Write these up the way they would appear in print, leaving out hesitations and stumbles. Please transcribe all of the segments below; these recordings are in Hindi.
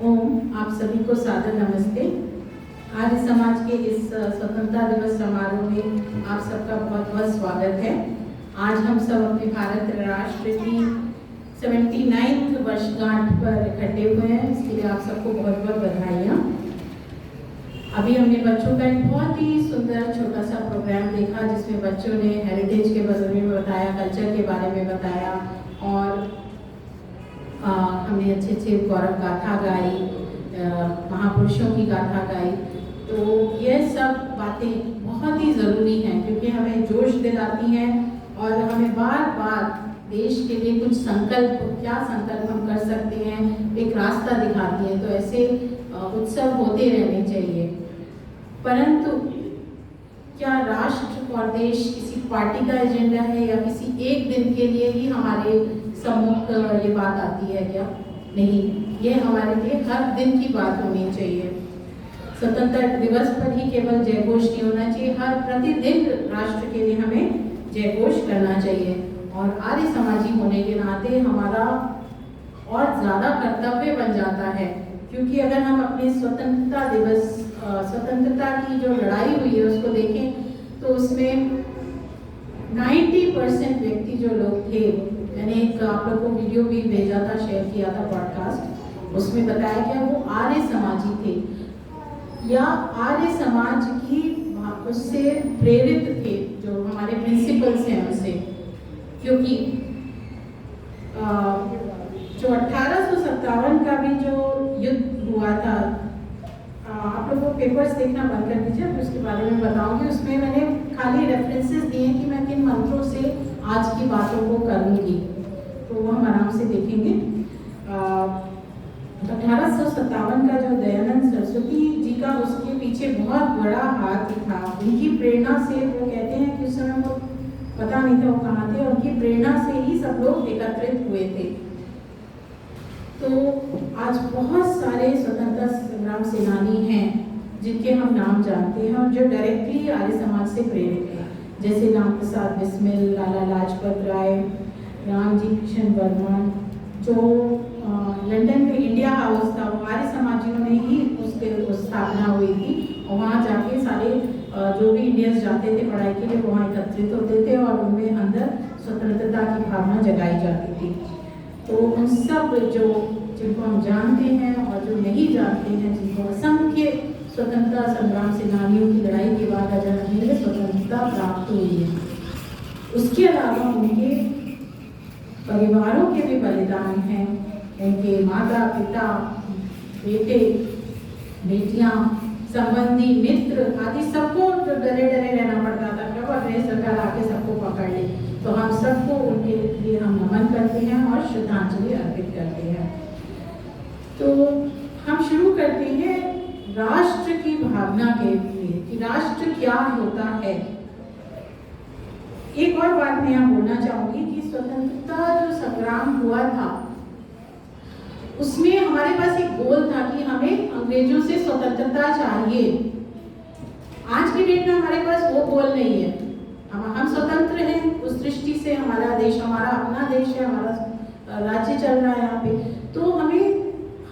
ओम, आप सभी को सादर नमस्ते। आर्य समाज के इस स्वतंत्रता दिवस समारोह में आप सबका बहुत बहुत स्वागत है। आज हम सब अपने भारत राष्ट्र की 79वीं वर्षगांठ पर इकट्ठे हुए हैं, इसके लिए आप सबको बहुत बहुत बधाइयाँ। अभी हमने बच्चों का एक बहुत ही सुंदर छोटा सा प्रोग्राम देखा जिसमें बच्चों ने हेरिटेज के बारे में बताया, कल्चर के बारे में बताया और हमने अच्छे अच्छे गौरव गाथा गाई, महापुरुषों की गाथा गाई। तो यह सब बातें बहुत ही ज़रूरी हैं क्योंकि हमें जोश दिलाती हैं और हमें बार बार देश के लिए कुछ संकल्प, क्या संकल्प हम कर सकते हैं, एक रास्ता दिखाती हैं। तो ऐसे उत्सव होते रहने चाहिए। परंतु क्या राष्ट्र और देश किसी पार्टी का एजेंडा है या किसी एक दिन के लिए ही हमारे सम्मुख ये बात आती है? क्या नहीं, ये हमारे लिए हर दिन की बात होनी चाहिए। स्वतंत्रता दिवस पर ही केवल जयघोष नहीं होना चाहिए, हर प्रतिदिन राष्ट्र के लिए हमें जयघोष करना चाहिए। और आर्य समाजी होने के नाते हमारा और ज़्यादा कर्तव्य बन जाता है क्योंकि अगर हम अपने स्वतंत्रता दिवस, स्वतंत्रता की जो लड़ाई हुई है उसको देखें तो उसमें 90% व्यक्ति जो लोग थे, मैंने एक आप लोग को वीडियो भी भेजा था, शेयर किया था पॉडकास्ट, उसमें बताया गया वो आर्य समाजी थे या आर्य समाज की उससे प्रेरित थे, जो हमारे प्रिंसिपल्स हैं उनसे। क्योंकि जो 1857 का भी जो युद्ध हुआ था, आप लोगों को पेपर्स देखना बंद कर दीजिए, मैं उसके बारे में बताऊंगी। उसमें मैंने खाली रेफरेंसेस दिए कि मैं किन मंत्रों से आज की बातों को करूंगी, तो वो हम आराम से देखेंगे। 1857 का जो दयानंद सरस्वती जी का, उसके पीछे बहुत बड़ा हाथ था। उनकी प्रेरणा से, वो कहते हैं कि उस समय वो पता नहीं था वो कहाँ थे, उनकी प्रेरणा से ही सब लोग एकत्रित हुए थे। तो आज बहुत सारे स्वतंत्रता संग्राम सेनानी हैं जिनके हम नाम जानते हैं और जो डायरेक्टली आर्य समाज से प्रेरित हैं, जैसे राम प्रसाद बिस्मिल, लाला लाजपत राय, रामजी कृष्ण वर्मा। जो लंदन में इंडिया हाउस था वो आर्य समाजियों ने ही उसके स्थापना हुई थी और वहाँ जाके सारे जो भी इंडियंस जाते थे पढ़ाई के लिए वहाँ एकत्रित होते थे और उनमें अंदर स्वतंत्रता की भावना जगाई जाती थी। तो उन सब जिनको हम जानते हैं और जो नहीं जानते हैं, जिनको असंख्य स्वतंत्रता संग्राम सेनानियों की लड़ाई के बाद आजादी में स्वतंत्रता प्राप्त हुई है, उसके अलावा उनके परिवारों के भी बलिदान हैं। उनके माता पिता, बेटे बेटियां, संबंधी, मित्र आदि सबको जो डरे डरे रहना पड़ता था कब अंग्रेज सरकार आके सबको पकड़ ले, तो हम सबको उनके लिए हम नमन करते हैं और श्रद्धांजलि अर्पित करते हैं। तो हम शुरू करते हैं राष्ट्र की भावना के लिए कि राष्ट्र क्या होता है। एक और बात मैं यहाँ बोलना चाहूंगी कि स्वतंत्रता जो संग्राम हुआ था उसमें हमारे पास एक गोल था कि हमें अंग्रेजों से स्वतंत्रता चाहिए। आज की डेट में हमारे पास वो गोल नहीं है। हम स्वतंत्र हैं, उस दृष्टि से हमारा देश, हमारा अपना देश है, हमारा राज्य चल रहा है यहाँ पे। तो हमें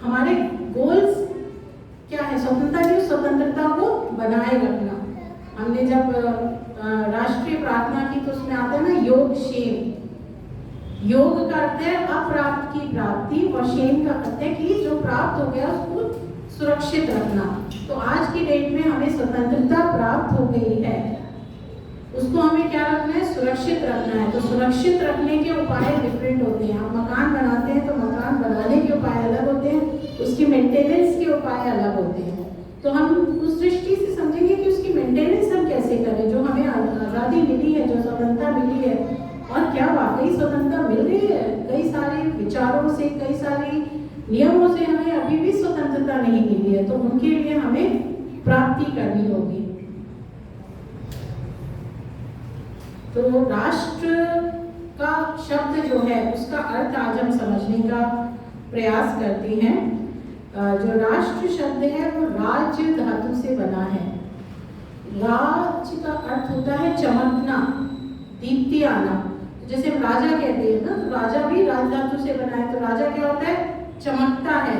हमारे गोल्स क्या है? स्वतंत्रता की स्वतंत्रता को बनाए रखना। हमने जब राष्ट्रीय प्रार्थना की तो उसमें आता है ना योग क्षेम। योग का अर्थ है अप्राप्त की प्राप्ति और क्षेम का अर्थ है कि जो प्राप्त हो गया उसको सुरक्षित रखना। तो आज की डेट में हमें स्वतंत्रता प्राप्त हो गई है, उसको हमें क्या रखना है? सुरक्षित रखना है। तो सुरक्षित रखने के उपाय डिफरेंट होते हैं। हम मकान बनाते हैं तो मकान बनाने के उपाय अलग होते हैं, उसकी मेंटेनेंस के उपाय अलग होते हैं। तो हम उस दृष्टि से समझेंगे कि उसकी मेंटेनेंस हम कैसे करें। जो हमें आज़ादी मिली है, जो स्वतंत्रता मिली है, और क्या वाकई स्वतंत्रता मिल रही है? कई सारे विचारों से, कई सारे नियमों से हमें अभी भी स्वतंत्रता नहीं मिली है, तो उनके लिए हमें प्राप्ति करनी होगी। तो राष्ट्र का शब्द जो है उसका अर्थ आज हम समझने का प्रयास करते हैं। जो राष्ट्र शब्द है वो राज्य धातु से बना है। राज का अर्थ होता है चमकना, दीप्ति आना। जैसे हम राजा कहते हैं ना, तो राजा भी राज धातु से बना है। तो राजा क्या होता है? चमकता है।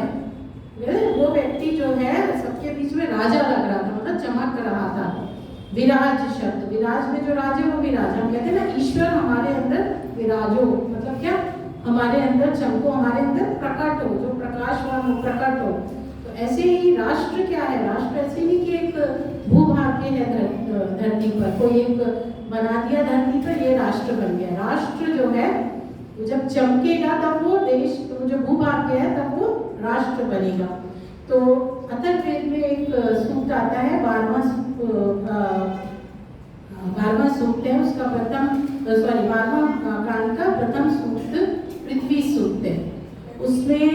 रहा था। विराज शब्द, विराज में जो राज है वो विराज, हम कहते हैं ना ईश्वर हमारे अंदर विराजो, मतलब क्या, हमारे अंदर चमको, हमारे अंदर प्रकट हो, जो प्रकाशवान हो, प्रकट हो। तो ऐसे ही राष्ट्र क्या है, राष्ट्र ऐसे नहीं कि एक भूभाग्य है धरती पर, कोई एक बना दिया धरती पर ये राष्ट्र बन गया। राष्ट्र जो है वो जब चमकेगा तब वो देश, तो जो भूभाग्य है तब वो राष्ट्र बनेगा। तो अथर्ववेद में एक सूक्त आता है, 12वां सूक्त है, उसका प्रथम 12वां कांड का प्रथम सूक्त पृथ्वी सूक्त है। उसमें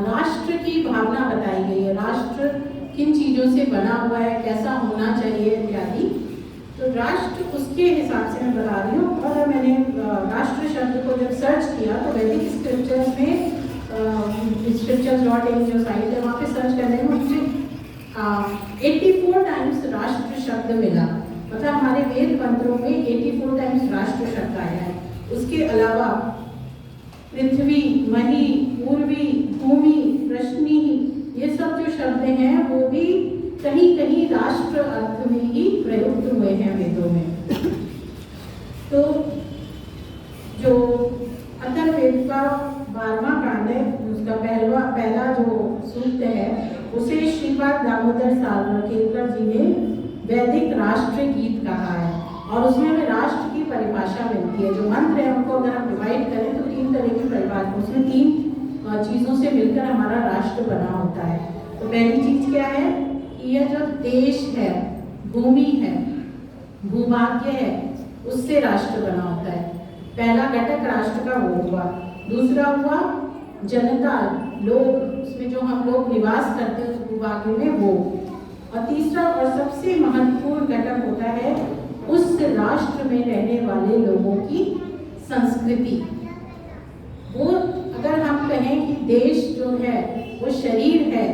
राष्ट्र की भावना बताई गई है, राष्ट्र किन चीजों से बना हुआ है, कैसा होना चाहिए इत्यादि। तो राष्ट्र उसके हिसाब से मैं बता रही हूँ। और मैंने राष्ट्र शब्द को जब सर्च किया तो वैदिक स्क्रिप्चर्स में scriptures.in जो साइट है वहाँ पे सर्च करने में मुझे 84 टाइम्स राष्ट्र शब्द मिला। मतलब हमारे वेद मंत्रों में 84 टाइम्स राष्ट्र शब्द आया है। उसके अलावा पृथ्वी, मही, पूर्वी, भूमि, प्रश्नी, ये सब जो शब्द हैं वो भी कहीं कहीं राष्ट्र अर्थ में ही प्रयुक्त हुए हैं वेदों में। तो जो अथर्ववेद का 12वां कांड है, उसका पहला जो सूक्त है उसे श्रीपाद दामोदर सावर्णकर जी ने वैदिक राष्ट्र गीत कहा है। और उसमें हमें राष्ट्र की परिभाषा मिलती है। जो मंत्र है उनको अगर हम डिवाइड करें तो 3 तरह की परिभाषा, उसमें 3 चीज़ों से मिलकर हमारा राष्ट्र बना होता है। तो पहली चीज़ क्या है कि यह जो देश है, भूमि है, भूभाग्य है, उससे राष्ट्र बना होता है। पहला घटक राष्ट्र का वो हुआ। दूसरा हुआ जनता, लोग, उसमें जो हम लोग निवास करते हैं उस भूभाग्य में वो। और तीसरा और सबसे महत्वपूर्ण घटक होता है उस राष्ट्र में रहने वाले लोगों की संस्कृति। वो अगर हम कहें कि देश जो है वो शरीर है,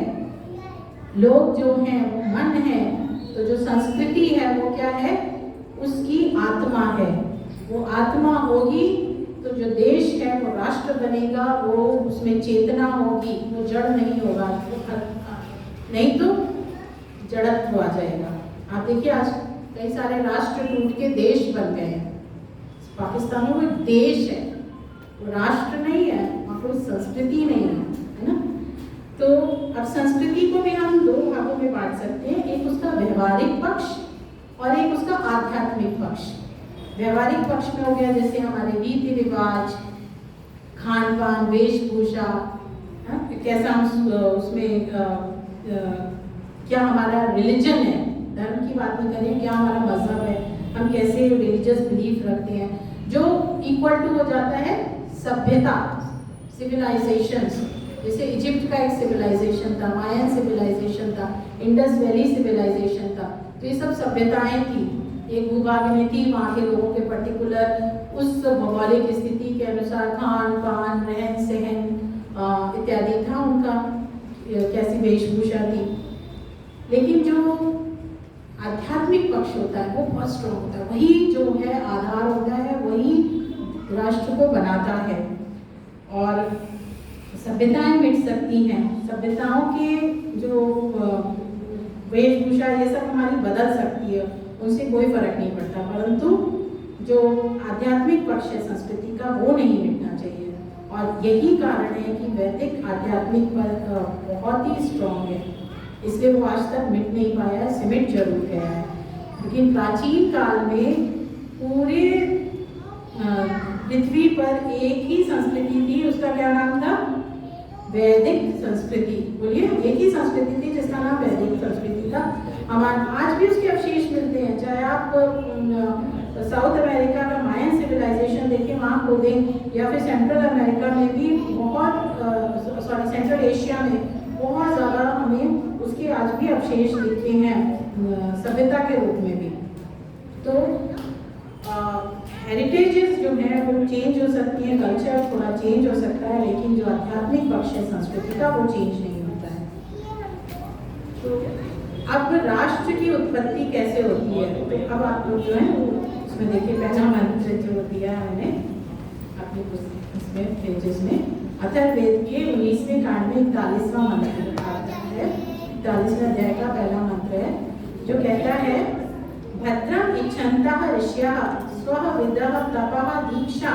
लोग जो हैं वो मन है, तो जो संस्कृति है वो क्या है, उसकी आत्मा है। वो आत्मा होगी तो जो देश है वो राष्ट्र बनेगा, वो उसमें चेतना होगी, वो जड़ नहीं होगा, नहीं तो जड़त्व आ जाएगा। आप देखिए आज कई सारे राष्ट्र टूट के देश बन गए हैं। पाकिस्तान में वो देश है, वो राष्ट्र नहीं है, वहाँ कोई संस्कृति नहीं है ना। तो अब संस्कृति को भी हम 2 भागों में बांट सकते हैं, एक उसका व्यवहारिक पक्ष और एक उसका आध्यात्मिक पक्ष। व्यवहारिक पक्ष में हो गया जैसे हमारे रीति रिवाज, खान पान, वेशभूषा, कैसा हम उसमें क्या हमारा रिलीजन है, धर्म की बात नहीं करें, क्या हमारा मजहब है, हम कैसे रिलीजियस बिलीफ रखते हैं, जो इक्वल टू हो जाता है सभ्यता, सिविलाइजेशंस। जैसे इजिप्ट का एक सिविलाइजेशन था, मायन सिविलाइजेशन था, इंडस वैली सिविलाइजेशन था। तो ये सब सभ्यताएं थी, एक भूभाग में थी, वहाँ के लोगों के पर्टिकुलर उस भौगोलिक स्थिति के अनुसार खान पान, रहन सहन इत्यादि था, उनका कैसी वेशभूषा थी। लेकिन जो आध्यात्मिक पक्ष होता है वो बहुत स्ट्रॉन्ग होता है, वही जो है आधार होता है, वही राष्ट्र को बनाता है। और सभ्यताएं मिट सकती हैं, सभ्यताओं के जो वेशभूषा ये सब हमारी बदल सकती है, उनसे कोई फर्क नहीं पड़ता, परंतु जो आध्यात्मिक पक्ष है संस्कृति का वो नहीं मिटना चाहिए। और यही कारण है कि वैदिक आध्यात्मिक पर बहुत ही स्ट्रॉन्ग है, इसलिए वो आज तक मिट नहीं पाया, सिमट जरूर गया है। लेकिन प्राचीन काल में पूरे पृथ्वी पर एक ही संस्कृति थी, उसका क्या नाम था, वैदिक संस्कृति। बोलिए, एक ही संस्कृति थी जिसका नाम वैदिक संस्कृति था। हमारे आज भी उसके अवशेष मिलते हैं, चाहे आप साउथ अमेरिका का मायन सिविलाइजेशन देखें, वहाँ खोदें, या फिर सेंट्रल अमेरिका में भी बहुत सेंट्रल एशिया में बहुत ज़्यादा हमें उसके आज भी अवशेष दिखते हैं सभ्यता के रूप में भी। तो हेरिटेजेस जो है वो चेंज हो सकती है, कल्चर थोड़ा चेंज हो सकता है, लेकिन जो आध्यात्मिक पक्ष है संस्कृति का वो चेंज नहीं होता है। तो अब राष्ट्र की उत्पत्ति कैसे होती है, तो अब आप लोग जो है उसमें देखिए, पहला मंत्र जो दिया है मैंने अपने उसमें पेजेस में, अथर्ववेद के 19वें कांड में 41वां मंत्र आता है 41वें अध्याय का पहला मंत्र है, जो कहता है भद्रम इच्छन्तः ऋष्यः स्वः विदः तपः दीक्षा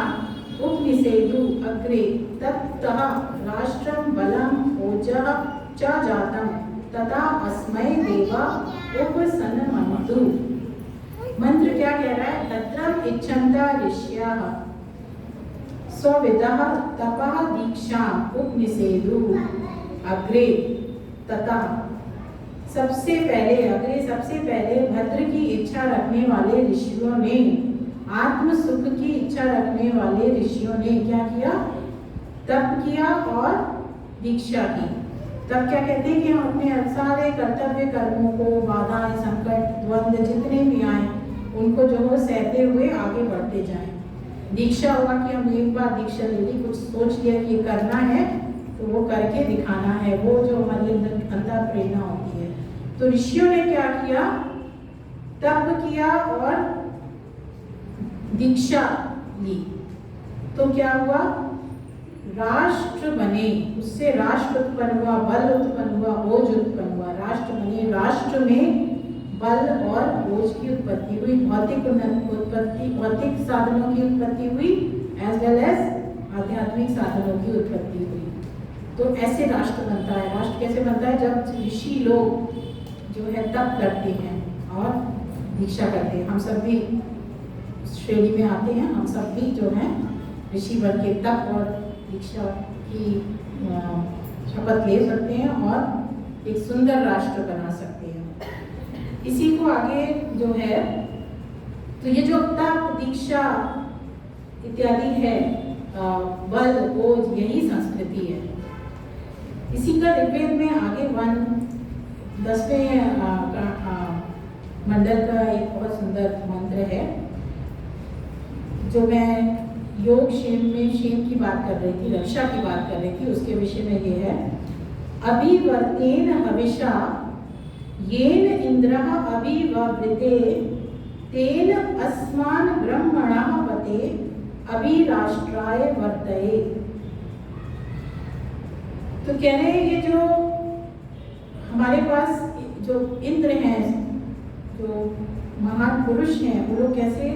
उपनिषेधु अग्रे ततः राष्ट्रं बलम् ओजः च जातं तथा अस्मै देवा उपसन्नमन्तु। मंत्र क्या कह रहा है? भद्रम इच्छन्तः ऋष्यः स्वविदः तपः दीक्षा उपनिषेधु अग्रे तथा सबसे पहले भद्र की इच्छा रखने वाले ऋषियों ने, आत्म सुख की इच्छा रखने वाले ऋषियों ने क्या किया? तप किया और दीक्षा की। तब क्या कहते हैं कि हम अपने सारे कर्तव्य कर्मों को, बाधाएं, संकट, द्वंद्व जितने भी आए उनको जो है सहते हुए आगे बढ़ते जाएं। दीक्षा हुआ कि हमने एक बार दीक्षा ले ली, कुछ सोच लिया कि ये करना है तो वो करके दिखाना है, वो जो हमारी अंदर प्रेरणा होती है। तो ऋषियों ने क्या किया? तप किया और दीक्षा ली। तो क्या हुआ? राष्ट्र बने, उससे राष्ट्र उत्पन्न हुआ, बल उत्पन्न हुआ, ओज उत्पन्न हुआ। राष्ट्र बने, राष्ट्र में बल और ओज की उत्पत्ति हुई, भौतिक साधनों की उत्पत्ति हुई एज वेल एज आध्यात्मिक साधनों की उत्पत्ति हुई। तो ऐसे राष्ट्र बनता है। राष्ट्र कैसे बनता है? जब ऋषि लोग जो है तप करते हैं और दीक्षा करते हैं। हम सब भी श्रेणी में आते हैं, हम सब भी जो है ऋषि बन के तप और दीक्षा की शपथ ले सकते हैं और एक सुंदर राष्ट्र बना सकते हैं। इसी को आगे जो है, तो ये जो तप, दीक्षा इत्यादि है, बल, ओज, यही संस्कृति है। इसी का ऋग्वेद में आगे 10वें मंडल का एक बहुत सुंदर मंत्र है, जो मैं योग क्षेम की बात कर रही थी, रक्षा की बात कर रही थी, उसके विषय में ये है। अभिवर्तेन हविषा येन इंद्रः अभिववृते तेन अस्मान् ब्रह्मणः पते अभिराष्ट्राय वर्तये। तो कह रहे हैं ये जो हमारे पास जो इंद्र हैं, जो महान पुरुष हैं, वो लोग कैसे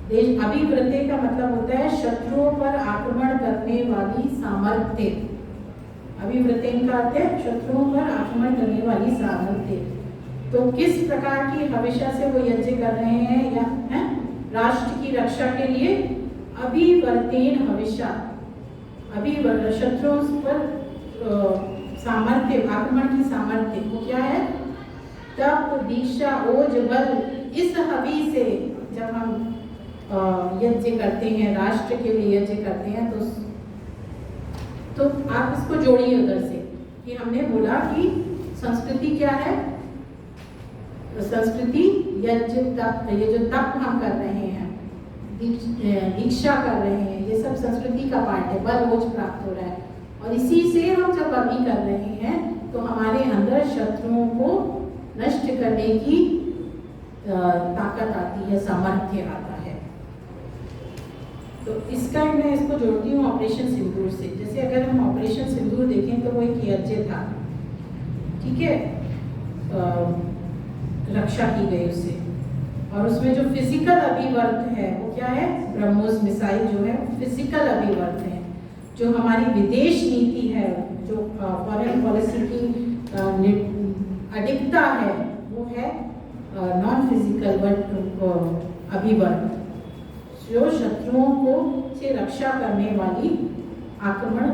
देश अभिव्रते का मतलब होता है शत्रुओं पर आक्रमण करने वाली सामर्थ्य। अभिव्रतेन का अर्थ है शत्रुओं पर आक्रमण करने वाली सामर्थ्य। तो किस प्रकार की हमेशा से वो यज्ञ कर रहे हैं या है राष्ट्र की रक्षा के लिए? अभिवर्तेन हमेशा, शत्रुओं पर सामर्थ्य, आक्रमण की सामर्थ्य वो क्या है? तप, दीक्षा, ओज, बल। इस हवि से जब हम यज्ञ करते हैं, राष्ट्र के लिए यज्ञ करते हैं, तो आप इसको जोड़िए उधर से कि हमने बोला कि संस्कृति क्या है? संस्कृति यज्ञ, तप, ये जो तप हम कर रहे हैं, दीक्षा कर रहे हैं, ये सब संस्कृति का पार्ट है। बल, ओज प्राप्त हो रहा है और इसी से हम जब अभी कर रहे हैं तो हमारे अंदर शत्रुओं को नष्ट करने की ताकत आती है, सामर्थ्य आता है। तो इसका मैं इसको जोड़ती हूँ ऑपरेशन सिंदूर से। जैसे अगर हम ऑपरेशन सिंदूर देखें तो वो एक यज्ञ था, ठीक है, रक्षा की गई उससे, और उसमें जो फिजिकल अभिवर्त है वो क्या है? ब्रह्मोस मिसाइल जो है फिजिकल अभिवर्त है। जो हमारी विदेश नीति है, जो फॉरेन पॉलिसी की अडिगता है, वो है नॉन फिजिकल अभिवर्त, जो शत्रुओं को से रक्षा करने वाली आक्रमण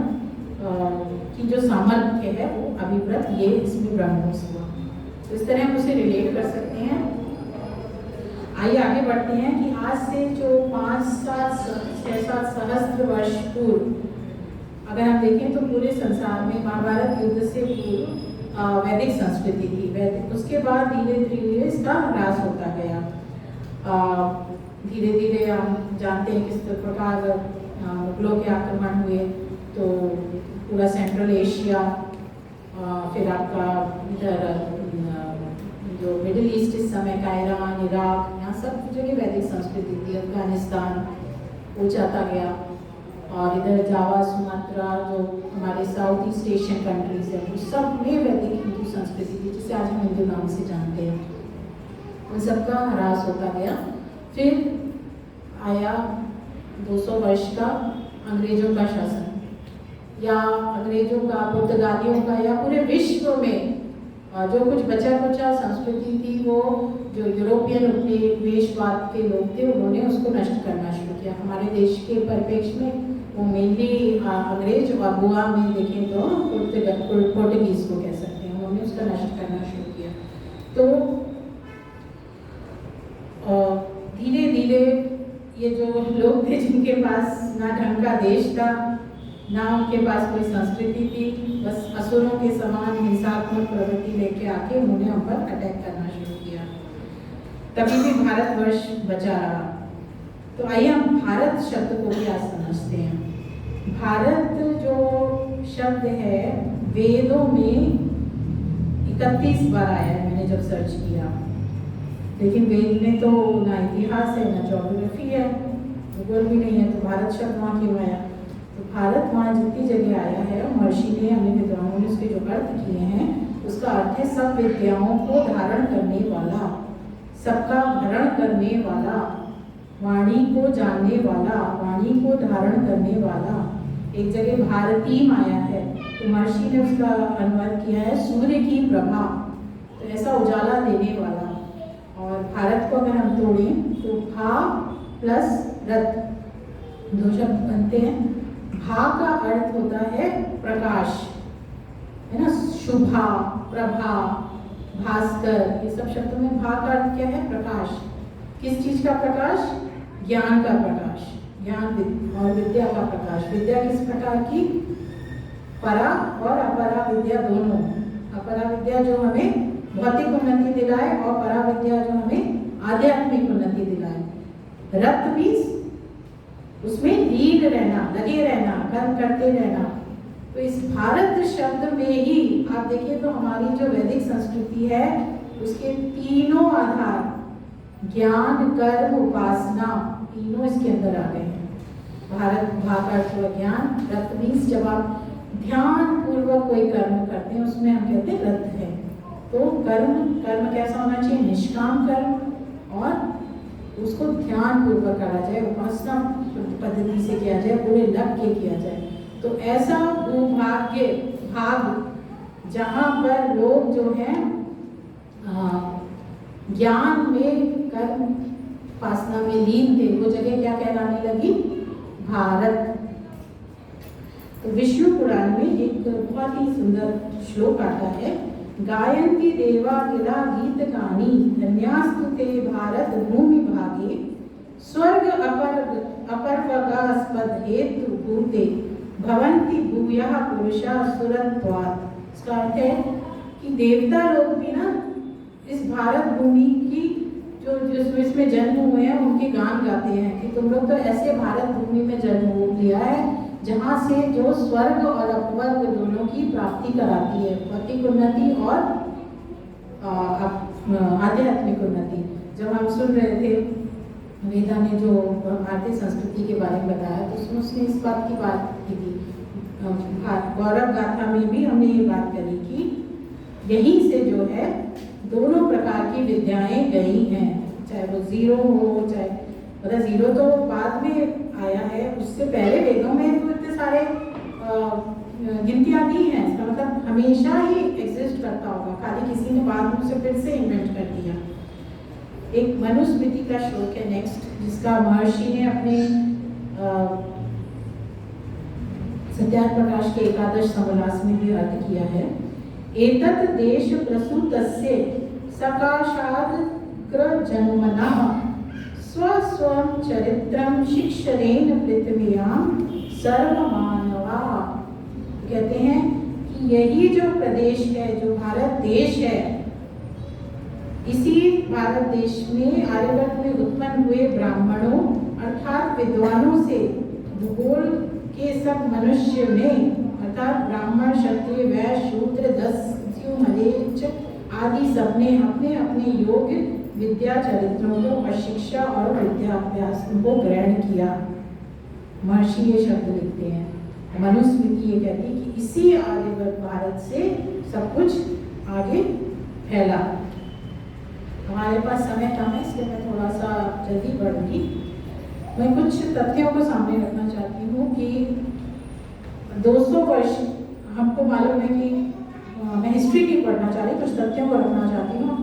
की जो सामर्थ्य है वो अभिव्रत, ये इसमें ब्रह्मोस हुआ। तो इस तरह हम उसे रिलेट कर सकते हैं। आइए आगे बढ़ते हैं कि आज से जो 5-7 सहस्त्र वर्ष पूर्व अगर हम देखें तो पूरे संसार में महाभारत युद्ध से पूर्व वैदिक संस्कृति थी। वैदिक, उसके बाद धीरे धीरे इसका ह्रास होता गया। धीरे धीरे हम जानते हैं किस प्रकार मुगलों के आक्रमण हुए, तो पूरा सेंट्रल एशिया, फिर आपका इधर जो मिडिल ईस्ट इस समय का ईरान, इराक, यहाँ सब जगह वैदिक संस्कृति थी। अफगानिस्तान वो जाता गया, और इधर जावा, सुमात्रा, जो हमारे साउथ ईस्ट एशियन कंट्रीज है, वो सब में वैदिक हिंदू संस्कृति थी, जिसे आज हम हिंदू नाम से जानते हैं। उन सबका ह्रास होता गया। फिर आया 200 वर्ष का अंग्रेजों का शासन, या अंग्रेजों का, पुर्तगालियों का, या पूरे विश्व में जो कुछ बचा कुचा संस्कृति थी, वो जो यूरोपियन उपनिवेशवाद के लोग थे, उन्होंने उसको नष्ट करना शुरू किया। हमारे देश के परिप्रेक्ष्य में वो मेनली अंग्रेज, और गोवा में देखें तो पोर्टुगीज को कह सकते हैं, उन्होंने उसका नष्ट करना शुरू किया। तो धीरे धीरे ये जो लोग थे, जिनके पास ना ढंग का देश था, ना उनके पास कोई संस्कृति थी, बस असुरों के समान हिंसात्मक प्रवृत्ति लेके आके उन्होंने हम पर अटैक करना शुरू किया। तभी भी भारतवर्ष बचा रहा। तो आइए हम भारत शब्द को क्या समझते हैं। भारत जो शब्द है, वेदों में 31 बार आया है, मैंने जब सर्च किया। लेकिन वेद में तो ना इतिहास है, ना ज्योग्राफी है, भूगोल भी नहीं है, तो भारत शब्द वहाँ क्यों आया? तो भारत वहाँ जितनी जगह आया है, महर्षि ने, अन्य विद्वानों ने उसके जो अर्थ किए हैं, उसका अर्थ है सब विद्याओं को धारण करने वाला, सबका भरण करने वाला, वाणी को जानने वाला, वाणी को धारण करने वाला। एक जगह भारतीम आया है, तो महर्षि ने उसका अनुवाद किया है सूर्य की प्रभा, तो ऐसा उजाला देने वाला। और भारत को अगर हम तोड़ें तो भा प्लस रत 2 शब्द बनते हैं। भा का अर्थ होता है प्रकाश, है ना, शुभा, प्रभा, भास्कर, ये सब शब्दों में भा का अर्थ क्या है? प्रकाश। किस चीज का प्रकाश? ज्ञान का प्रकाश, ज्ञान और विद्या का प्रकाश। विद्या किस प्रकार की? परा और अपरा विद्या दोनों। अपरा विद्या जो हमें भौतिक उन्नति दिलाए, और परा विद्या जो हमें आध्यात्मिक उन्नति दिलाए। रत मीन्स उसमें लीन रहना, लगे रहना, कर्म करते रहना। तो इस भारत शब्द में ही आप देखिए तो हमारी जो वैदिक संस्कृति है, उसके तीनों आधार, ज्ञान, कर्म, उपासना, तीनों इसके अंदर आ गए हैं। भारत, भाग हुआ ज्ञान, रत मीन्स जब आप ध्यान पूर्वक कोई कर्म करते हैं, उसमें हम कहते हैं रत है। तो कर्म कैसा होना चाहिए? निष्काम कर्म, और उसको ध्यान पूर्वक करा जाए, उपासना पद्धति से किया जाए, पूरे लग के किया जाए। तो ऐसा भूभाग्य भाग जहाँ पर लोग जो हैं ज्ञान में, कर्म उपासना में लीन थे, वो जगह क्या कहलाने लगी? भारत। तो विष्णु पुराण में एक बहुत ही सुंदर श्लोक आता है, गायन्ति देवा गिला गीत गानी, धन्यास्तु ते भारत भूमि भागे, स्वर्ग अपर्वगास्पद हेतु भूते, भवन्ति भूयः पुरुषा सुरत्वात्। इसका अर्थ है कि देवता लोग भी ना इस भारत भूमि की जो इसमें जन्म हुए हैं, उनके गान गाते हैं कि तुम लोग तो ऐसे भारत भूमि में जन्म लिया है जहाँ से जो स्वर्ग और अपवर्ग दोनों की प्राप्ति कराती है, भौतिक उन्नति और आध्यात्मिक उन्नति। जब हम सुन रहे थे वेदा ने जो भारतीय संस्कृति के बारे में बताया, तो उसमें उसने इस बात की बात की थी, गौरव गाथा में भी हमने ये बात करी कि यहीं से जो है दोनों प्रकार की विद्याएं गई हैं, चाहे वो जीरो हो, चाहे मतलब जीरो तो बाद में आया है, उससे पहले वेदों में तो इतने सारे गिनतियाँ दी हैं। इसका मतलब हमेशा ही एग्जिस्ट करता होगा, खाली किसी ने बाद में उसे फिर से इन्वेंट कर दिया। एक मनुस्मृति का श्लोक है नेक्स्ट, जिसका महर्षि ने अपने सत्याप्रकाश के एकादश समोल्लास में भी अर्थ किया है। एतत् देश प्रसूतस्य सकाशाद्ग्रजन्मनः स्वस्वं चरित्रं शिक्षरेण पृथ्व्यां सर्वमानवाः। कहते हैं कि यही जो प्रदेश है, जो भारत देश है, इसी भारत देश में आर्यवर्त में उत्पन्न हुए ब्राह्मणों अर्थात विद्वानों से भूगोल के सब मनुष्य में, अर्थात ब्राह्मण, क्षत्रिय, वैश्य, शूद्र, दस्यु, मलेच्छ आदि सबने अपने अपने योग्य विद्या चरित्रों को और शिक्षा और विद्याभ्यास को ग्रहण किया। महर्षि ये शब्द लिखते हैं। मनुस्मृति ये कहती है कि इसी आर्यवर्त भारत से सब कुछ आगे फैला। हमारे पास समय कम है इसलिए मैं थोड़ा सा जल्दी बढ़ूंगी। मैं कुछ तथ्यों को सामने रखना चाहती हूँ कि 200 वर्ष, हमको मालूम है कि मैं हिस्ट्री की पढ़ना चाह रही, कुछ तथ्यों को रखना चाहती हूँ।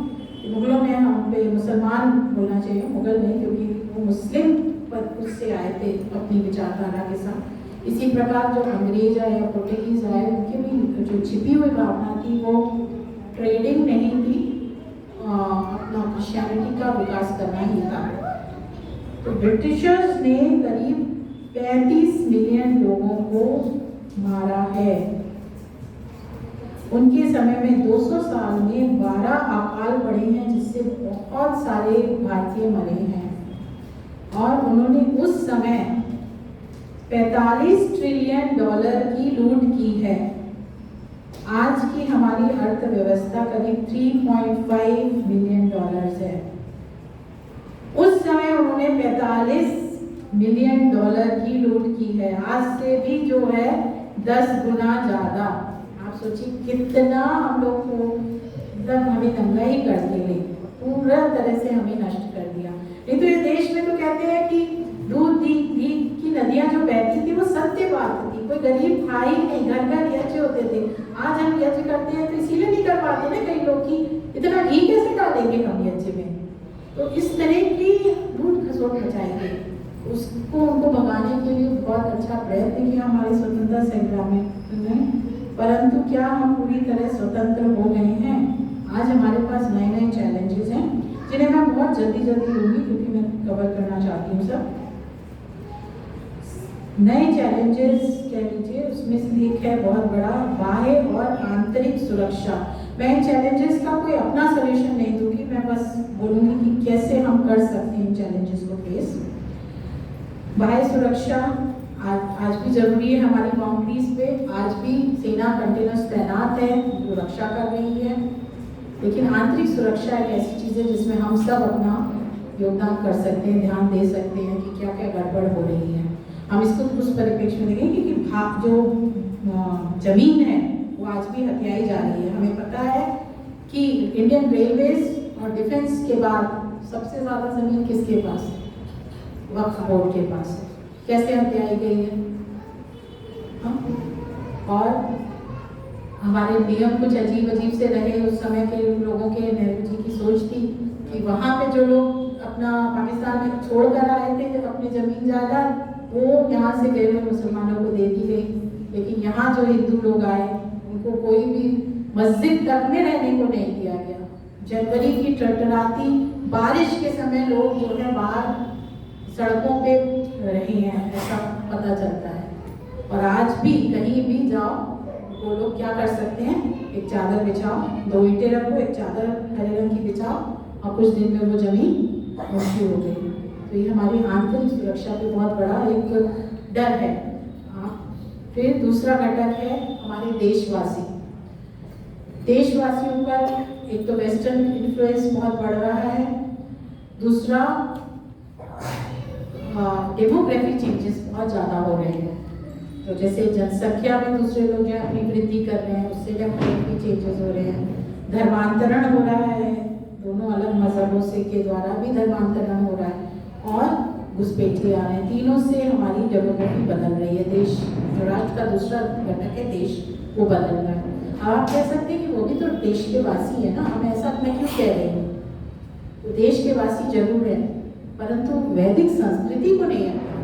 मुगलों ने हम पे मुसलमान बोलना चाहिए, मुगल नहीं, क्योंकि वो मुस्लिम पर उससे आए थे अपनी विचारधारा के साथ। इसी प्रकार जो अंग्रेज आए या पोर्टुगीज आए, उनकी भी जो छिपी हुई भावना थी वो ट्रेडिंग नहीं थी, अपना क्रिश्चियनिटी का विकास करना ही था। तो ब्रिटिशर्स ने करीब 35 मिलियन लोगों को मारा है। उनके समय में 200 साल में 12 अकाल पड़े हैं, जिससे बहुत सारे भारतीय मरे हैं। और उन्होंने उस समय 45 ट्रिलियन डॉलर की लूट की है। आज की हमारी अर्थव्यवस्था करीब 3.5 मिलियन डॉलर्स है। उस समय उन्होंने 45 मिलियन डॉलर की लूट की है। आज से भी जो है 10 गुना ज्यादा। आप सोचिए कितना हम लोग को एकदम हमें दंगा ही कर दिए, पूरा तरह से हमें नष्ट कर दिया। नहीं तो ये देश में तो कहते हैं कि दूध घी की नदियां जो बहती थी वो सत्य बात थी, कोई गरीब था ही नहीं, घर घर यज्ञ होते थे। आज हम यज्ञ करते हैं तो इसीलिए नहीं कर पाते ना कई लोग, की इतना घी कैसे डालेंगे हम यज्ञ में। तो इस तरह की लूट खसोट मचाई गई, उसको उनको भगाने के लिए बहुत अच्छा प्रयत्न किया हमारे स्वतंत्रता संग्राम में, परंतु क्या हम पूरी तरह स्वतंत्र हो गए हैं? आज हमारे पास नए नए चैलेंजेस हैं जिन्हें मैं बहुत जल्दी लूँगी, क्योंकि मैं कवर करना चाहती हूँ सब नए चैलेंजेस कह लीजिए। उसमें से एक है बहुत बड़ा बाह्य और आंतरिक सुरक्षा। मैं इन चैलेंजेस का कोई अपना सोल्यूशन नहीं दूंगी, मैं बस बोलूँगी कि कैसे हम कर सकते हैं इन चैलेंजेस को फेस। बाह्य सुरक्षा आज भी जरूरी है हमारी बाउंड्रीज पे। आज भी सेना कंटिन्यूस तैनात है, जो रक्षा कर रही है। लेकिन आंतरिक सुरक्षा एक ऐसी चीज़ है जिसमें हम सब अपना योगदान कर सकते हैं, ध्यान दे सकते हैं कि क्या क्या गड़बड़ हो रही है। हम इसको उस परिप्रेक्ष्य में देखेंगे कि जो जमीन है वो आज भी हथियाई जा रही है। हमें पता है कि इंडियन रेलवेज और डिफेंस के बाद सबसे ज़्यादा ज़मीन किसके पास है? वक्फ बोर्ड के पास है। कैसे हथियाई गई है? और हमारे नियम कुछ अजीब से रहे उस समय के लोगों के। नेहरू जी की सोच थी कि वहाँ पे जो लोग अपना पाकिस्तान में छोड़ कर आए थे जब अपनी जमीन जायदाद, वो यहाँ से गए हुए मुसलमानों को दे दी गई। लेकिन यहाँ जो हिंदू लोग आए उनको कोई भी मस्जिद तक में रहने को नहीं दिया गया। जनवरी की टरटराती बारिश के समय लोग जो है बाहर सड़कों पे रहे हैं, ऐसा पता चलता है। और आज भी कहीं भी जाओ वो लोग क्या कर सकते हैं? एक चादर बिछाओ, 2 ईंटें रखो, एक चादर हरे रंग की बिछाओ और कुछ दिन में वो जमीन उनकी हो गई। तो ये हमारी आंतरिक सुरक्षा पे बहुत बड़ा एक डर है। फिर दूसरा घटक है हमारे देशवासी। देशवासियों पर एक तो वेस्टर्न इन्फ्लुएंस बहुत बढ़ रहा है, दूसरा डेमोग्राफी चेंजेस बहुत ज़्यादा हो रहे हैं। तो जैसे जनसंख्या में दूसरे लोग जो अपनी वृद्धि कर रहे हैं, उससे डेमोग्राफी चेंजेस हो रहे हैं। धर्मांतरण हो रहा है, दोनों अलग मजहबों से के द्वारा भी धर्मांतरण हो रहा है और घुसपैठिए आ रहे हैं। तीनों से हमारी डेमोग्राफी बदल रही है। देश जो राष्ट्र का दूसरा घटक है देश, वो बदल रहा है। आप कह सकते हैं कि वो भी तो देश के वासी है ना, हम ऐसा मैं क्यों कह रही हूँ? तो देश के वासी जरूर है, परंतु वैदिक संस्कृति को नहीं अपनाते।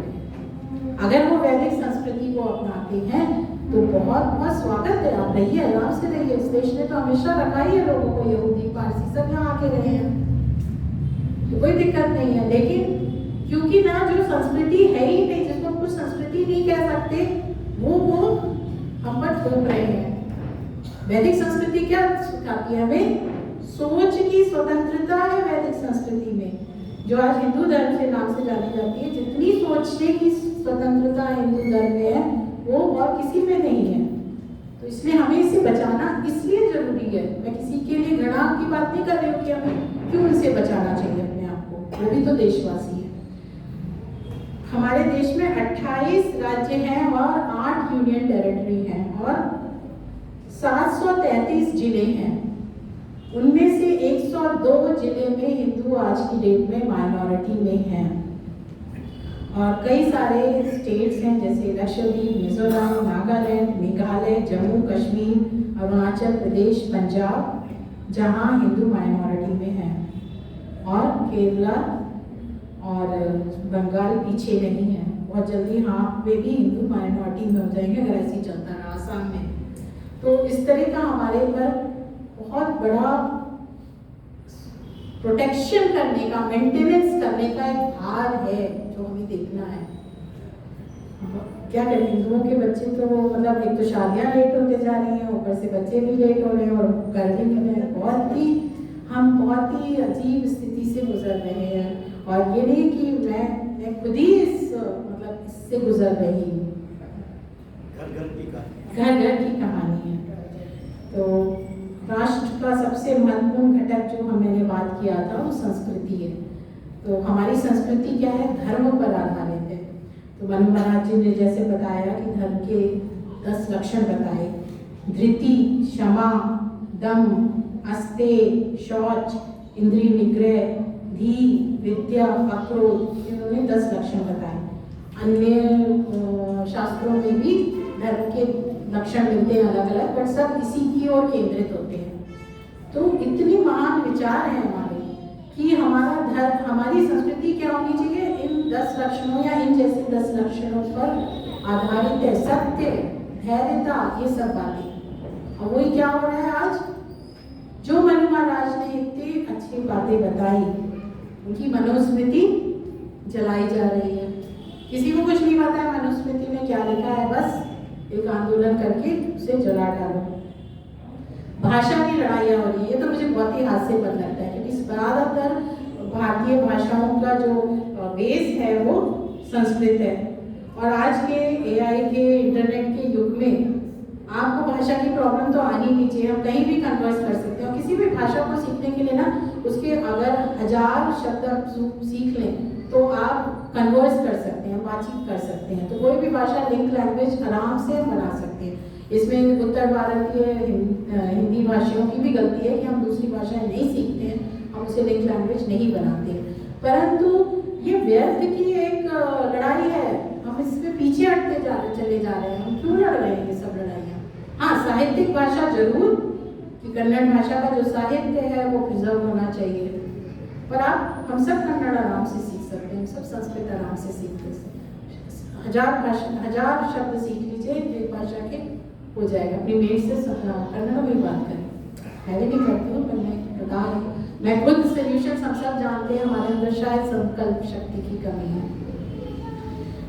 अगर वो वैदिक संस्कृति को अपनाते हैं तो बहुत बहुत स्वागत है, आप रहिए, आराम से रहिए। इस देश ने तो हमेशा रखा ही है लोगों को, यहूदी पारसी सब यहाँ आके रहे हैं, तो कोई दिक्कत नहीं है। लेकिन क्योंकि ना जो संस्कृति है ही नहीं, जिसको कुछ संस्कृति नहीं कह सकते, वो हम पर थोप रहे हैं। वैदिक संस्कृति क्या सिखाती है हमें? सोच की स्वतंत्रता है वैदिक संस्कृति में, जो आज हिंदू धर्म के नाम से जानी जाती है। जितनी सोचने की स्वतंत्रता हिंदू धर्म में है वो और किसी में नहीं है। तो इसलिए हमें इसे बचाना इसलिए जरूरी है। मैं किसी के लिए घृणा की बात नहीं कर रही हूँ कि हमें क्यों इसे बचाना चाहिए अपने आप को, वो भी तो देशवासी है। हमारे देश में में 28 राज्य हैं और 8 यूनियन टेरिटरी हैं और 733 जिले हैं। उनमें से 102 जिले में हिंदू आज की डेट में माइनॉरिटी में हैं और कई सारे स्टेट्स हैं जैसे लक्षद्वीप, मिजोरम, नागालैंड, मेघालय, जम्मू कश्मीर, अरुणाचल प्रदेश, पंजाब, जहां हिंदू माइनॉरिटी में हैं और केरला और बंगाल पीछे नहीं है। बहुत जल्दी हाँ वे भी हिंदू माइनॉरिटी में हो जाएंगे अगर ऐसे ही चलता रहा आसाम में। तो इस तरह का हमारे पर बहुत बड़ा प्रोटेक्शन करने का, मेंटेनेंस करने का एक भार है जो हमें देखना है। क्या करें, हिंदुओं के बच्चे तो मतलब एक तो शादियां लेट होते जा रही हैं, ऊपर से बच्चे भी लेट हो रहे हैं और कर भी नहीं रहे। हम बहुत ही अजीब स्थिति से गुजर रहे हैं और ये नहीं कि मैं खुद ही इससे गुजर रही हूँ। घर घर की कहानी है। तो राष्ट्र का सबसे महत्वपूर्ण घटक जो मैंने बात किया था वो संस्कृति है। तो हमारी संस्कृति क्या है? धर्म पर आधारित है। तो मनु महाराज जी ने जैसे बताया कि धर्म के 10 लक्षण बताए, धृति, क्षमा, दम, अस्तेय, शौच, इंद्रिय निग्रह, धी, विद्या, अक्रोध, इन्होंने 10 लक्षण बताए। अन्य शास्त्रों में भी धर्म के लक्षण मिलते हैं अलग अलग, पर सब इसी की ओर केंद्रित होते हैं। तो इतनी महान विचार है हमारे कि हमारा धर्म, हमारी संस्कृति क्या होनी चाहिए? इन 10 लक्षणों या इन जैसे 10 लक्षणों पर आधारित है। सत्य, धैर्यता, ये सब बातें। और वही क्या हो रहा है आज? जो मनु महाराज ने इतनी अच्छी बातें बताई, उनकी मनुस्मृति जलाई जा रही है। किसी को कुछ नहीं पता है मनुस्मृति में क्या लिखा है, बस एक आंदोलन करके उसे जला डालो। भाषा की लड़ाइयाँ हो रही है। ये तो मुझे बहुत ही हास्यपद लगता है क्योंकि ज़्यादातर भारतीय भाषाओं का जो बेस है वो संस्कृत है और आज के AI के इंटरनेट के युग में आपको भाषा की प्रॉब्लम तो आनी नहीं चाहिए। हम कहीं भी कन्वर्स कर सकते हैं और किसी भी भाषा को सीखने के लिए ना उसके अगर 1000 शब्द आप सीख लें तो आप कन्वर्स कर सकते हैं, बातचीत कर सकते हैं। तो कोई भी भाषा लिंक लैंग्वेज आराम से बना सकते हैं। इसमें उत्तर भारतीय हिंदी भाषियों की भी गलती है कि हम दूसरी भाषाएं नहीं सीखते हैं, हम उसे लिंक लैंग्वेज नहीं बनाते हैं। परंतु ये व्यर्थ की एक लड़ाई है, हम इसमें पीछे हटते चले जा रहे हैं। हम क्यों लड़ रहे हैं ये सब लड़ाइयाँ? हाँ, साहित्यिक भाषा जरूर कि कन्नड़ भाषा का जो साहित्य है वो प्रिजर्व होना चाहिए, पर हम सब कन्नड़ आराम से सीख सकते हैं, सब संस्कृत आराम से सीखते हैं। 1000 शब्द सीख लीजिए एक भाषा के, हो जाएगा। अपनी मेट से कन्नड़ में बात करें, मैं भी नहीं करती हूँ पर मैं बता रही हूँ। मैं खुद सोल्यूशन हम सब जानते हैं, हमारे अंदर शायद संकल्प शक्ति की कमी है।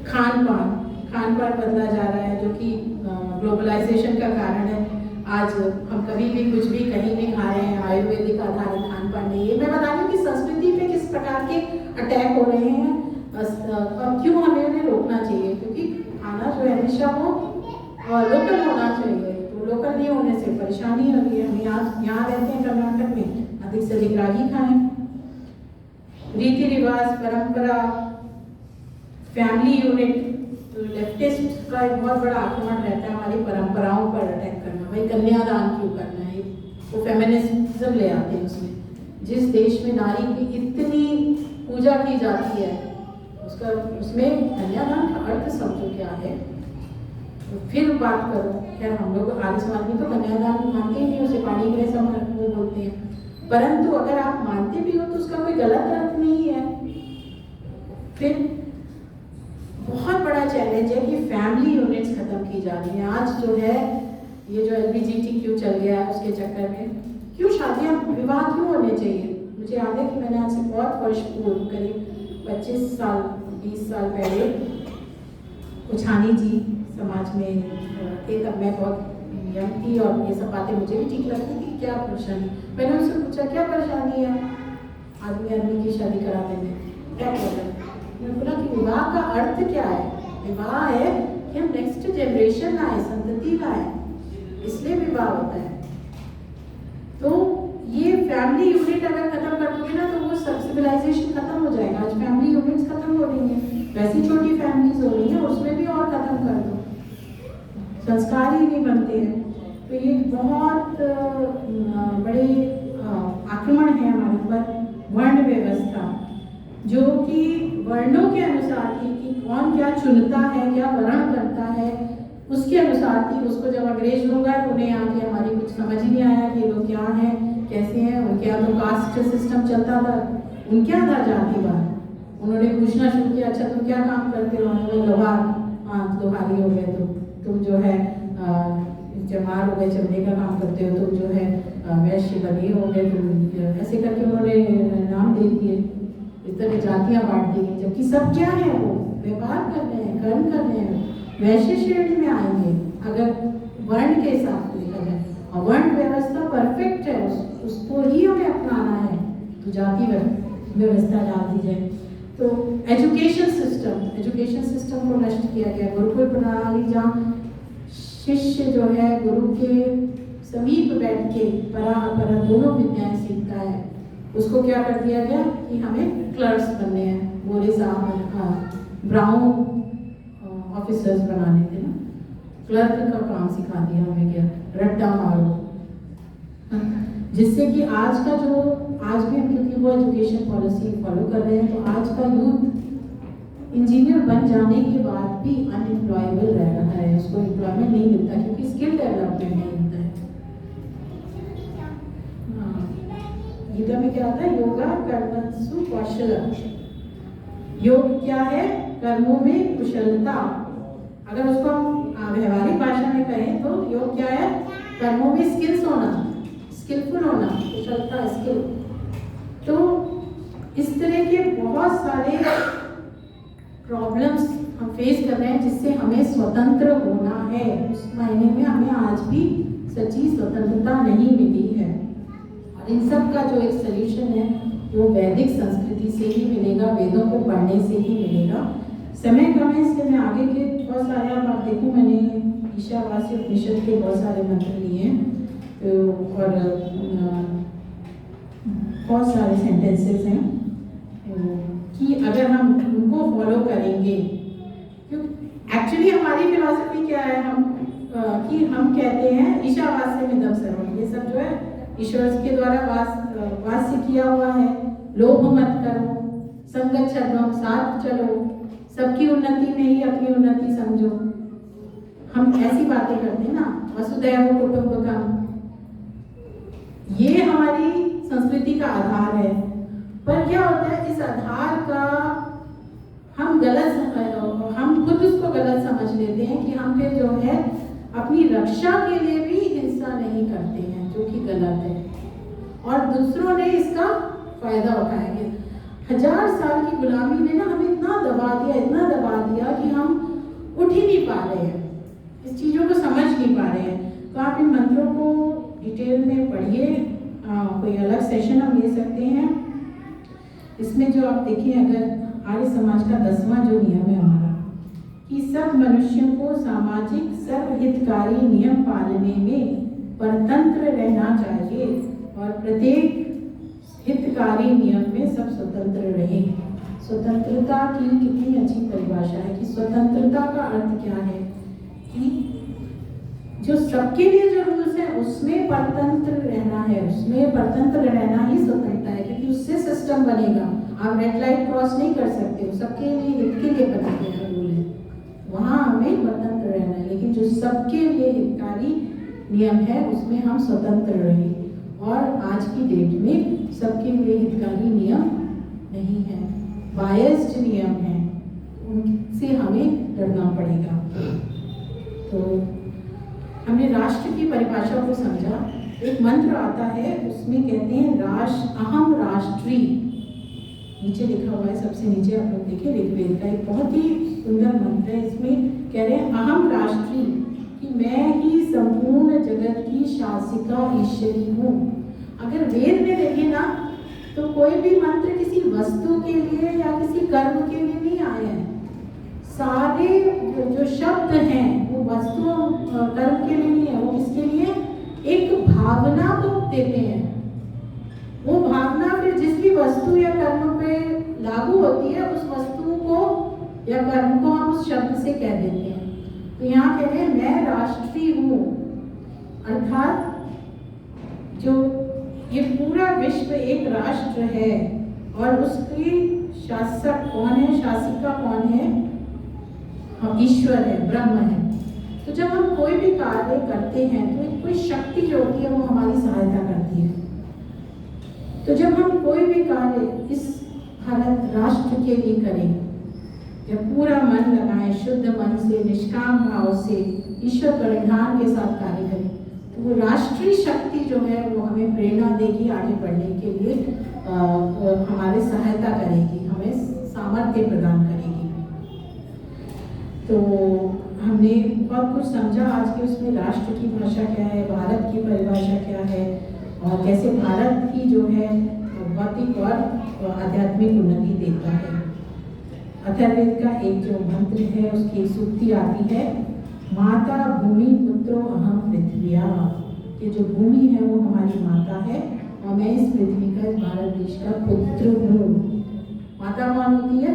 खान पान बदला जा रहा है जो कि ग्लोबलाइजेशन का कारण है। आज हम कभी भी कुछ भी कहीं भी खा रहे हैं, आयुर्वेदिक आधारित खान पान नहीं है। मैं बता रही हूँ कि संस्कृति पे किस प्रकार के अटैक हो रहे हैं और क्यों हमें उन्हें रोकना चाहिए, क्योंकि खाना जो है हमेशा वो लोकल होना चाहिए। तो लोकल नहीं होने से परेशानी होती है। हम यहाँ रहते हैं कर्नाटक में, अधिक से अधिक रागी खाएं। रीति रिवाज, परंपरा, फैमिली यूनिट, तो लेफ्टिस्ट का एक बहुत बड़ा आक्रमण रहता है हमारी परंपराओं पर अटैक करना। भाई कन्यादान क्यों करना है, वो फेमिनिज्म ले आते हैं उसमें। जिस देश में नारी की इतनी पूजा की जाती है उसमें कन्यादान का अर्थ समझो क्या है, तो फिर बात करो। खैर हम लोग आर्य समाज में तो कन्यादान मानते ही नहीं, उसे पानी के समय वो बोलते हैं। परंतु अगर आप मानते भी हो तो उसका कोई गलत अर्थ नहीं है। फिर बहुत बड़ा चैलेंज है कि फैमिली यूनिट्स खत्म की जा रही हैं। आज जो है ये जो LGBTQ चल गया है उसके चक्कर में क्यों शादियाँ, विवाह क्यों होने चाहिए? मुझे याद है कि मैंने आज से बहुत वर्ष पूर्व, करीब 25 साल 20 साल पहले, कुछानी जी समाज में थे, तब मैं बहुत यंग थी और ये सब बातें मुझे भी ठीक लगती थी। क्या परेशानी? मैंने उनसे पूछा क्या परेशानी है आदमी की शादी कराने में, क्या प्रॉब्लम? मैंने बोला कि विवाह का अर्थ क्या है? विवाह है कि हम नेक्स्ट जनरेशन लाएं, संतति लाएं, इसलिए विवाह होता है। तो ये फैमिली यूनिट अगर खत्म कर दोगे ना तो वो सिविलाइजेशन खत्म हो जाएगा। आज फैमिली यूनिट्स खत्म हो रही हैं। वैसी छोटी फैमिलीज हो रही हैं, उसमें भी और खत्म कर दो, संस्कार ही नहीं बनते हैं। तो ये बहुत बड़े आक्रमण है हमारे ऊपर वर्ण व्यवस्था, जो कि वर्णों के अनुसार थी कि कौन क्या चुनता है, क्या वर्ण करता है, उसके अनुसार थी। उसको जब अंग्रेज लोग आए, उन्हें आके हमारी कुछ समझ ही नहीं आया कि लोग क्या हैं, कैसे हैं। उनके यहाँ तो कास्ट सिस्टम चलता था, उनके यहाँ था जातिवाद। उन्होंने पूछना शुरू किया, अच्छा तुम क्या काम करते हो? लोहार, हाँ लोहारी हो गए तुम जो है चमार हो गए, चमड़े का काम करते हो, तुम जो है वैश्य बनिए हो गए, तुम ऐसे करके उन्होंने नाम दे दिए। इस तरह जातियाँ बांट दी गई, जबकि सब क्या है, वो व्यापार कर रहे हैं, कर्म कर रहे हैं, वैश्य श्रेणी में आएंगे अगर वर्ण के हिसाब से देखा जाए। और वर्ण व्यवस्था परफेक्ट है, उसको ही हमें अपनाना है, तो जाति व्यवस्था डाल दी जाए। तो एजुकेशन सिस्टम को नष्ट किया गया। गुरुकुल प्रणाली, जहाँ शिष्य जो है गुरु के समीप बैठ के परा अपरा दोनों विद्याएं सीखता है, उसको क्या कर दिया गया कि हमें क्लर्क्स बनने हैं, गोरे साहब ब्राउन ऑफिसर्स बनाने थे ना, क्लर्क का काम सिखा दिया हमें, क्या रट्टा मारो। जिससे कि आज का जो आज भी क्योंकि वो एजुकेशन पॉलिसी फॉलो कर रहे हैं, तो आज का यूथ इंजीनियर बन जाने के बाद भी अनएम्प्लॉयबल रह रहा है, उसको एम्प्लॉयमेंट नहीं मिलता क्योंकि स्किल डेवलपमेंट नहीं होता है। गीता में क्या आता है? योगा कर्मसु कौशलम। योग क्या है? कर्मों में कुशलता। अगर उसको हम व्यवहारिक भाषा में कहें तो योग क्या है? कर्मों में स्किल्स होना, स्किलफुल होना, कुशलता, स्किल। तो इस तरह के बहुत सारे प्रॉब्लम्स हम फेस कर रहे हैं, जिससे हमें स्वतंत्र होना है। उस मायने में हमें आज भी सच्ची स्वतंत्रता नहीं मिली है। और इन सब का जो एक सल्यूशन है वो वैदिक संस्कृति से ही मिलेगा, वेदों को पढ़ने से ही मिलेगा। समय कम है इसलिए मैं आगे के बहुत सारे, आप देखो मैंने ईशावास्य उपनिषद के बहुत सारे मंत्र लिए हैं, तो और बहुत सारे सेंटेंसेस हैं कि अगर हम उनको फॉलो करेंगे, क्योंकि एक्चुअली हमारी फिलॉसफी क्या है, कि हम कहते हैं ईशावास्य में दम सर्वम, ये सब जो है ईश्वर के द्वारा वास्य किया हुआ है। लोभ मत करो, संगत छद्म, साथ चलो, सबकी उन्नति में ही अपनी उन्नति समझो। हम ऐसी बातें करते हैं ना, वसुधैव कुटुंबकम, ये हमारी संस्कृति का आधार है। पर क्या होता है, इस आधार का हम खुद उसको गलत समझ लेते हैं कि हम फिर जो है अपनी रक्षा के लिए भी हिंसा नहीं करते हैं, जो कि गलत है, और दूसरों ने इसका फायदा उठाएंगे। 1000 साल की गुलामी ने ना हमें इतना दबा दिया कि हम उठ ही नहीं पा रहे हैं, इस चीज़ों को समझ नहीं पा रहे हैं। तो आप इन मंत्रों को डिटेल में पढ़िए, कोई अलग सेशन हम ले सकते हैं। इसमें जो आप देखिए, अगर आर्य समाज का 10वां जो नियम है हमारा, कि सब मनुष्यों को सामाजिक सर्वहितकारी नियम पालने में परतंत्र रहना चाहिए और प्रत्येक हितकारी नियम में सब स्वतंत्र रहे। स्वतंत्रता की कितनी अच्छी परिभाषा है कि स्वतंत्रता का अर्थ क्या है, कि जो सबके लिए जो रूल्स है उसमें परतंत्र रहना है, उसमें परतंत्र रहना ही स्वतंत्रता है, क्योंकि उससे सिस्टम बनेगा। आप रेड लाइट क्रॉस नहीं कर सकते, सबके लिए हित के लिए बना गया रूल है, वहाँ हमें स्वतंत्र रहना है। लेकिन जो सबके लिए हितकारी नियम है उसमें हम स्वतंत्र रहे, और आज की डेट में सबके लिए हितकारी नियम नहीं है, बायस्ड नियम है, उनसे हमें डरना पड़ेगा। तो हमने राष्ट्र की परिभाषा को समझा। एक मंत्र आता है, उसमें कहते हैं अहम राष्ट्री, नीचे लिखा हुआ है, सबसे नीचे आप लोग देखिए, ऋग्वेद का एक बहुत ही सुंदर मंत्र है। इसमें कह रहे हैं अहम राष्ट्री, कि मैं ही संपूर्ण जगत की शासिका ईश्वरी हूँ। अगर वेद में देखें ना, तो कोई भी मंत्र किसी वस्तु के लिए या किसी कर्म के लिए नहीं आए हैं। सारे जो शब्द हैं वो वस्तु कर्म के लिए नहीं है, वो किसके लिए? एक भावना को देते हैं। वो भावना फिर जिस भी वस्तु या कर्म पे लागू होती है, उस वस्तु को या कर्म को हम उस शब्द से कह देते हैं। तो यहाँ कह रहे हैं मैं राष्ट्रीय हूँ, अर्थात जो ये पूरा विश्व एक राष्ट्र है और उसकी शासक कौन है, शासिका कौन है, हम ईश्वर है, ब्रह्म है। तो जब हम कोई भी कार्य करते हैं तो कोई शक्ति जो होती है वो हमारी सहायता करती है। तो जब हम कोई भी कार्य इस भारत राष्ट्र के लिए करें, जब पूरा मन लगाएं, शुद्ध मन से, निष्काम भाव से, ईश्वर परिधान के साथ कार्य करें, तो वो राष्ट्रीय शक्ति जो है वो हमें प्रेरणा देगी आगे बढ़ने के लिए, हमारे सहायता करेगी, हमें सामर्थ्य प्रदान करेगी। तो हमने बहुत कुछ समझा आज के उसमें, राष्ट्र की भाषा क्या है, भारत की परिभाषा क्या है, और कैसे भारत की जो है भौतिक और आध्यात्मिक उन्नति देता है। अथर्ववेद का एक जो मंत्र है उसकी एक सूक्ति आती है, माता भूमि पुत्रो अहम पृथ्व्या, कि जो भूमि है वो हमारी माता है और मैं इस पृथ्वी का, इस भारत देश का पुत्र हूँ। माता कौन होती है?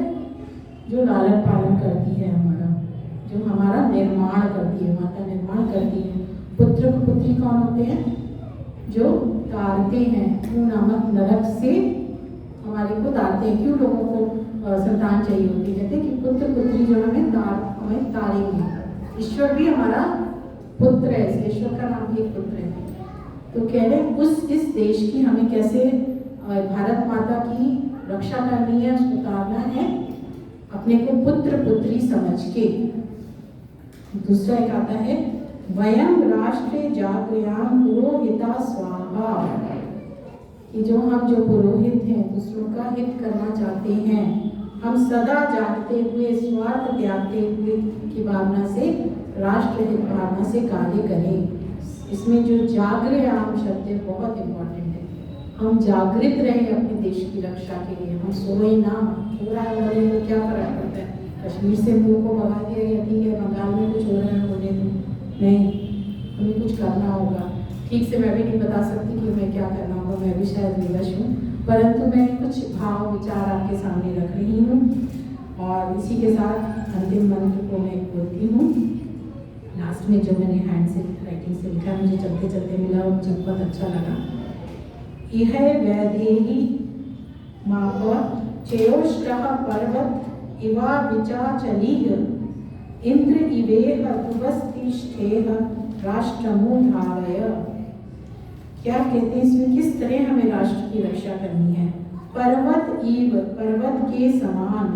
जो लालन पालन करती है हमारा, जो हमारा निर्माण करती है, माता निर्माण करती है। पुत्र पुत्री कौन होते हैं? जो तारते हैं, क्यों नामक नरक से हमारे को तारते हैं। क्यों लोगों को संतान चाहिए होती है? कहते हैं कि पुत्र पुत्री जो हमें तारेंगे। ईश्वर भी हमारा पुत्र है, ईश्वर का नाम भी एक पुत्र है। तो कह रहे उस इस देश की हमें कैसे भारत माता की रक्षा करनी है, उसको तारना है अपने को पुत्र पुत्री समझ के। दूसरा एक आता है, वयम राष्ट्रे जागृयाम पुरोहिता स्वाहा, कि जो हम जो पुरोहित हैं, दूसरों का हित करना चाहते हैं, हम सदा जागते हुए, स्वार्थ त्यागते हुए की भावना से, राष्ट्र हित भावना से कार्य करें। इसमें जो जागृयाम शब्द है बहुत इम्पोर्टेंट है। हम जागृत रहें अपने देश की रक्षा के लिए, हम सोए ना। हो रहा है होने तो क्या फर्क पड़ता है? कश्मीर से लोगों को भगा दिया गया, ठीक है, बंगाल में कुछ हो रहा है, होने दो। नहीं, हमें कुछ करना होगा। ठीक से मैं भी नहीं बता सकती कि मैं क्या करना होगा, मैं भी शायद विवश हूँ, परंतु मैं कुछ भाव विचार आपके सामने रख रही हूँ। और इसी के साथ अंतिम मंत्र को मैं बोलती हूँ। लास्ट में जो मैंने हैंड से राइटिंग से लिखा, मुझे चलते चलते मिला और मुझे बहुत अच्छा लगा। इह वैदेही माप चेयोष्टः पर्वत इवा विचाचलीह इंद्र इवेह तुवस्तिष्ठेह राष्ट्रमूधारय। क्या कहते हैं इसमें, किस तरह हमें राष्ट्र की रक्षा करनी है? पर्वत इव, पर्वत के समान,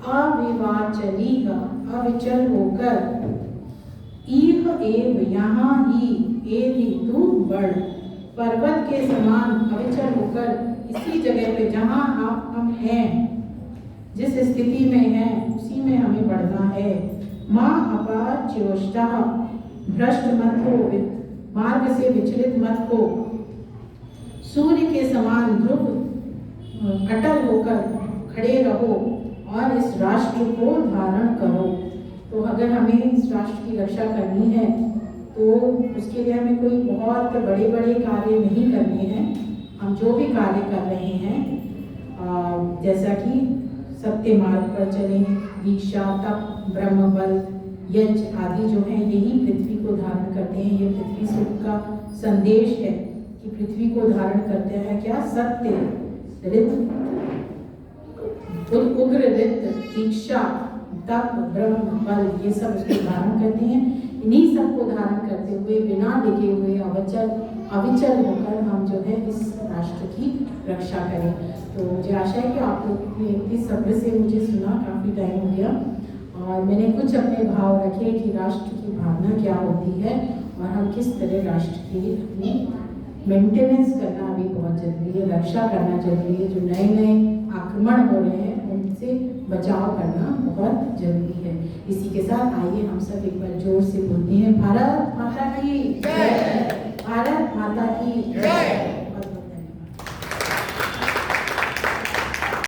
अविवाचलीह, अविचल होकर, इह एव, यहाँ ही, एवि तू बढ़, पर्वत के समान अविचल होकर इसी जगह पे जहाँ आप हम हैं, जिस स्थिति में हैं उसी में हमें बढ़ना है। माँ अपाच्योष्टा, भ्रष्ट मत हो, मार्ग से विचलित मत हो, सूर्य के समान ध्रुव अटल होकर खड़े रहो और इस राष्ट्र को धारण करो। तो अगर हमें इस राष्ट्र की रक्षा करनी है तो उसके लिए हमें कोई बहुत बड़े बड़े कार्य नहीं करने हैं। हम जो भी कार्य कर रहे हैं, जैसा कि सत्य मार्ग पर चलें, दीक्षा, तप, ब्रह्म बल, यज्ञ आदि जो हैं, यही पृथ्वी को धारण करते हैं। ये पृथ्वी सुख का संदेश है कि पृथ्वी को धारण करते हैं क्या? सत्य, उग्र रित, दीक्षा, तप, ब्रह्म बल, ये सब उसको धारण करते हैं। इन्हीं सब को धारण करते हुए, बिना डिगे हुए, अविचल होकर हम जो है इस राष्ट्र की रक्षा करें। तो मुझे आशा है कि आप लोग ने इतनी सब्र से मुझे सुना, काफ़ी टाइम हो गया, और मैंने कुछ अपने भाव रखे कि राष्ट्र की भावना क्या होती है और हम किस तरह राष्ट्र की अपनी मेंटेनेंस करना भी बहुत जरूरी है, रक्षा करना जरूरी है। जो नए नए आक्रमण हो रहे हैं उनसे बचाव करना बहुत जरूरी है। इसी के साथ आइए हम सब एक बार जोर से बोलते हैं, भारत माता की जय, भारत माता की जय।